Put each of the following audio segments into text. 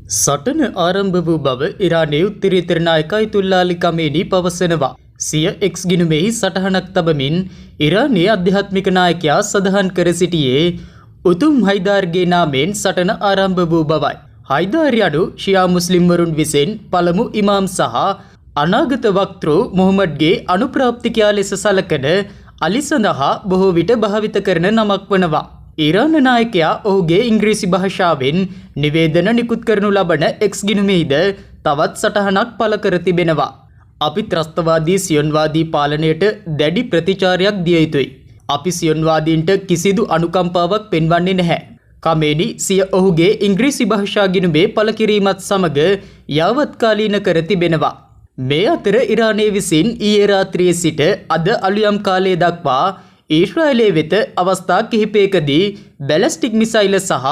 සටන ආරම්භ වූ බව ඉරානයේ උත්තරීතර නායක අයතුල්ලා අලි කමේනි පවසනවා. සිය එක්ස් ගිණුමෙහි සටහනක් තබමින් ඉරානයේ අධ්‍යාත්මික නායකයා සඳහන් කර සිටියේ උතුම් හයිදාර්ගේ නාමයෙන් සටන ආරම්භ වූ බවයි. හයිදාර් යනු ෂියා මුස්ලිම්වරුන් විසින් පළමු ඉමාම් සහ අනාගත වක්තෘ මොහමඩ්ගේ අනුප්‍රාප්තිකයා ලෙස සලකන අලි සඳහා බොහෝ විට භාවිත කරන නමක් වනවා. ඊරාන නායකයා ඔහුගේ ඉංග්‍රීසි භාෂාවෙන් නිවේදන නිකුත් කරනු ලබන එක්ස් ගිණුමෙහිද තවත් සටහනක් පළ කර තිබෙනවා. අපි ත්‍රස්තවාදී සියොන්වාදී පාලනයට දැඩි ප්‍රතිචාරයක් දිය යුතුයි. අපි සියොන්වාදීන්ට කිසිදු අනුකම්පාවක් පෙන්වන්නේ නැහැ. කමේනි සිය ඔහුගේ ඉංග්‍රීසි භාෂා ගිණුමේ පළ කිරීමත් සමග යාවත්කාලීන කර තිබෙනවා. මේ අතර ඉරානයේ විසින් ඊයේ රාත්‍රියේ සිට අද අලුයම් කාලය දක්වා ඊශ්‍රායලයේ වෙත අවස්ථා කිහිපයකදී බැලස්ටික් මිසයිල සහ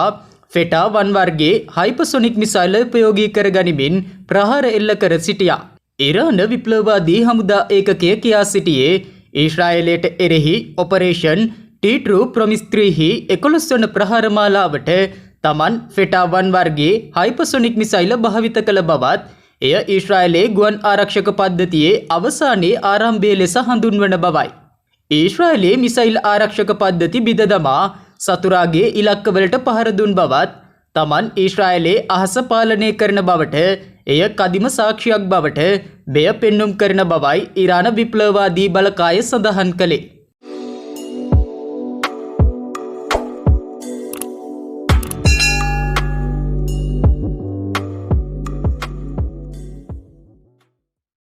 ෆෙටා 1 වර්ගයේ හයිපර්සොනික් මිසයිල ප්‍රයෝගී කර ගනිමින් ප්‍රහාර එල්ල කර සිටියා. ඉරාන විප්ලවවාදී හමුදා ඒකකය කියා සිටියේ ඊශ්‍රායලයට එරෙහි ඔපරේෂන් ටීට්‍රූ ප්‍රොමිස් 3හි 11 වන ප්‍රහාර මාලාවට තමන් ෆෙටා 1 වර්ගයේ හයිපර්සොනික් මිසයිල භාවිත කළ බවත් එය ඊශ්‍රායලයේ ගුවන් ආරක්ෂක පද්ධතියේ අවසානයේ ආරම්භය ලෙස හඳුන්වන බවයි. ඊශ්‍රායලයේ මිසයිල් ආරක්ෂක පද්ධති බිඳ දමා සතුරාගේ ඉලක්කවලට පහර දුන් බවත් තමන් ඊශ්‍රායලයේ අහස පාලනය කරන බවට එය කදිම සාක්ෂියක් බවට මෙය පෙන්නුම් කරන බවයි ඉරාන විප්ලවවාදී බලකාය සඳහන් කළේ.